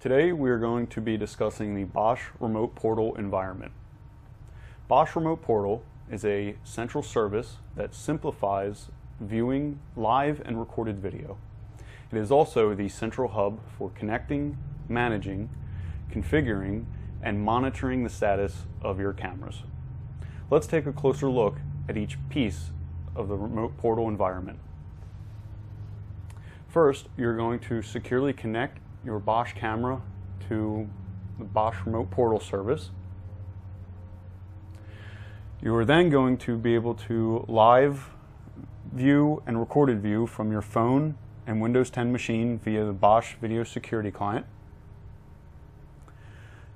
Today we are going to be discussing the Bosch Remote Portal environment. Bosch Remote Portal is a central service that simplifies viewing live and recorded video. It is also the central hub for connecting, managing, configuring, and monitoring the status of your cameras. Let's take a closer look at each piece of the Remote Portal environment. First, you're going to securely connect your Bosch camera to the Bosch Remote Portal service. You are then going to be able to live view and recorded view from your phone and Windows 10 machine via the Bosch Video Security Client.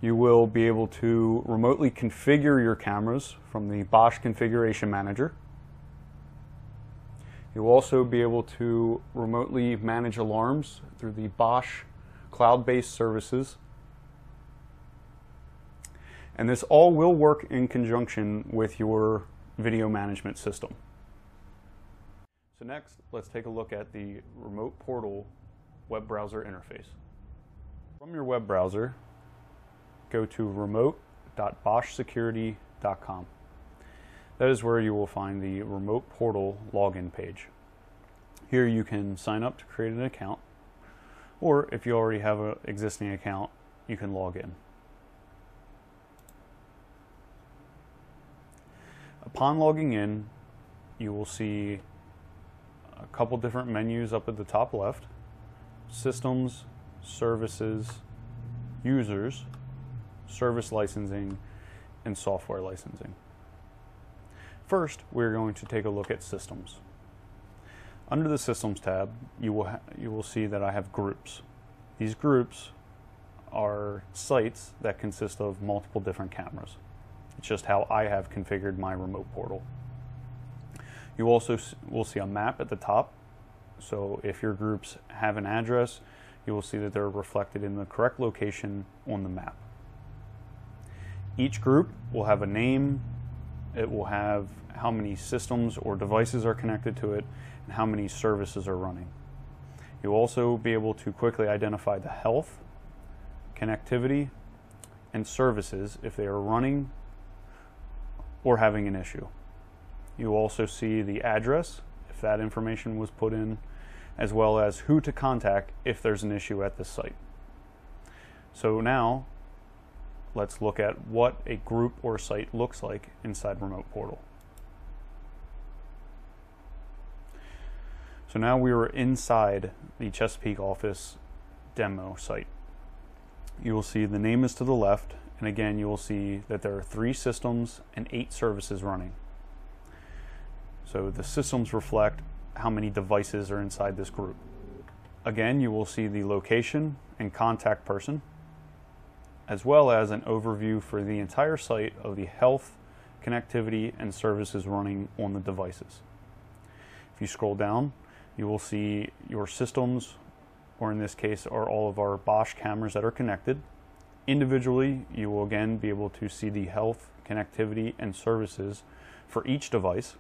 You will be able to remotely configure your cameras from the Bosch Configuration Manager. You'll also be able to remotely manage alarms through the Bosch cloud-based services. And this all will work in conjunction with your video management system. So next, let's take a look at the Remote Portal web browser interface. From your web browser, go to remote.boschsecurity.com. That is where you will find the Remote Portal login page. Here you can sign up to create an account, or if you already have an existing account, you can log in. Upon logging in, you will see a couple different menus up at the top left: Systems, Services, Users, Service Licensing, and Software Licensing. First, we're going to take a look at Systems. Under the Systems tab, you will see that I have groups. These groups are sites that consist of multiple different cameras. It's just how I have configured my Remote Portal. You also will see a map at the top. So if your groups have an address, you will see that they're reflected in the correct location on the map. Each group will have a name. It will have how many systems or devices are connected to it and how many services are running. You'll also be able to quickly identify the health, connectivity, and services if they are running or having an issue. You'll also see the address if that information was put in, as well as who to contact if there's an issue at the site. So now, let's look at what a group or site looks like inside Remote Portal. So now we are inside the Chesapeake office demo site. You will see the name is to the left, and again you will see that there are 3 systems and 8 services running. So the systems reflect how many devices are inside this group. Again, you will see the location and contact person, as well as an overview for the entire site of the health, connectivity, and services running on the devices. If you scroll down, you will see your systems, or in this case are all of our Bosch cameras that are connected. Individually, you will again be able to see the health, connectivity, and services for each device.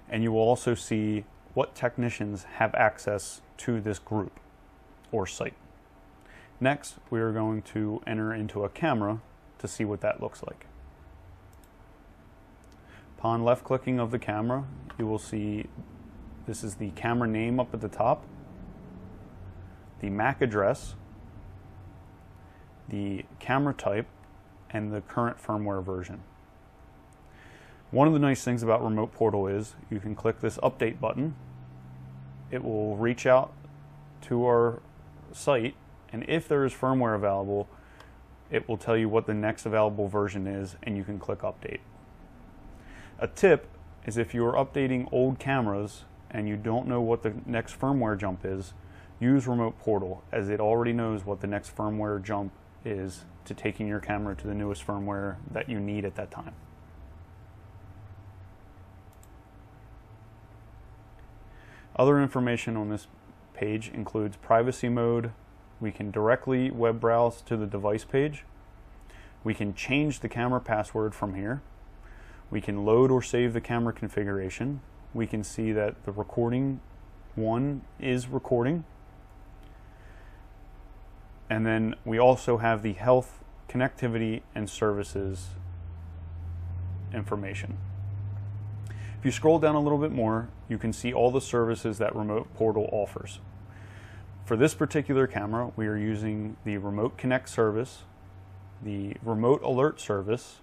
And you will also see what technicians have access to this group or site. Next, we are going to enter into a camera to see what that looks like. Upon left clicking of the camera, you will see this is the camera name up at the top, the MAC address, the camera type, and the current firmware version. One of the nice things about Remote Portal is you can click this update button. It will reach out to our site, and if there is firmware available, it will tell you what the next available version is, and you can click update. A tip is if you are updating old cameras and you don't know what the next firmware jump is, use Remote Portal, as it already knows what the next firmware jump is to taking your camera to the newest firmware that you need at that time. Other information on this page includes privacy mode. We can directly web browse to the device page. We can change the camera password from here. We can load or save the camera configuration. We can see that the recording one is recording. And then we also have the health, connectivity, and services information. If you scroll down a little bit more, you can see all the services that Remote Portal offers. For this particular camera, we are using the Remote Connect service, the Remote Alert service,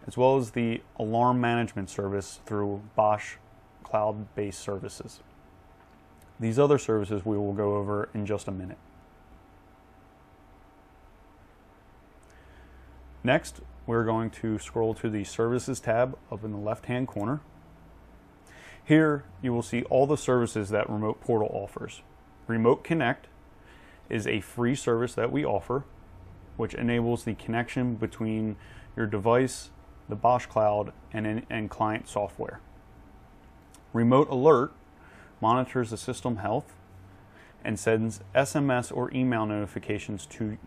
as well as the Alarm Management service through Bosch cloud-based services. These other services we will go over in just a minute. Next, we're going to scroll to the Services tab up in the left-hand corner. Here, you will see all the services that Remote Portal offers. Remote Connect is a free service that we offer, which enables the connection between your device, the Bosch cloud, and client software. Remote Alert monitors the system health and sends SMS or email notifications to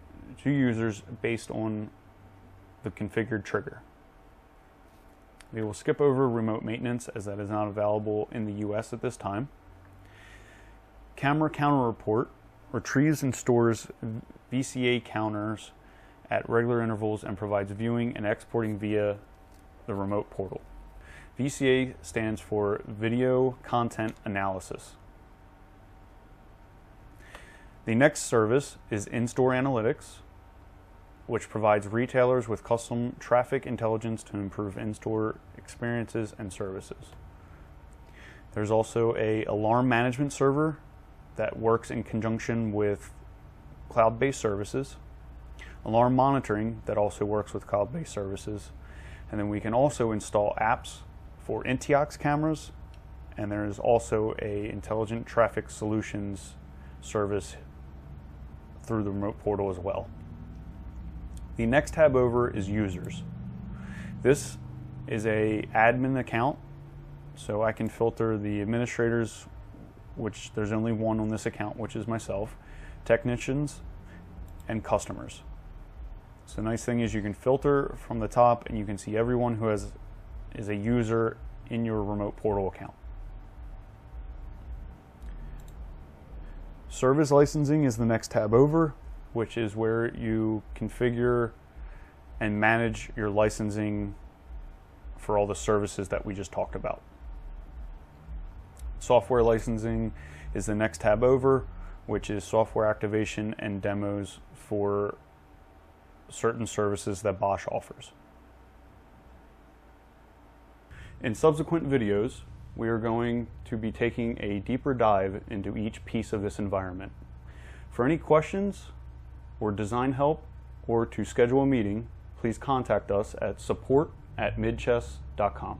users based on the configured trigger. We will skip over remote maintenance as that is not available in the US at this time. Camera Counter Report retrieves and stores VCA counters at regular intervals and provides viewing and exporting via the Remote Portal. VCA stands for Video Content Analysis. The next service is In-Store Analytics, which provides retailers with custom traffic intelligence to improve in-store experiences and services. There's also an alarm management server that works in conjunction with cloud-based services, alarm monitoring that also works with cloud-based services, and then we can also install apps for Intiox cameras, and there is also a intelligent traffic solutions service through the Remote Portal as well. The next tab over is Users. This is a admin account, so I can filter the administrators, which there's only one on this account, which is myself, technicians, and customers. So the nice thing is you can filter from the top and you can see everyone who is a user in your Remote Portal account. Service licensing is the next tab over, which is where you configure and manage your licensing for all the services that we just talked about. Software licensing is the next tab over, which is software activation and demos for certain services that Bosch offers. In subsequent videos, we are going to be taking a deeper dive into each piece of this environment. For any questions or design help, or to schedule a meeting, please contact us at support@midchess.com.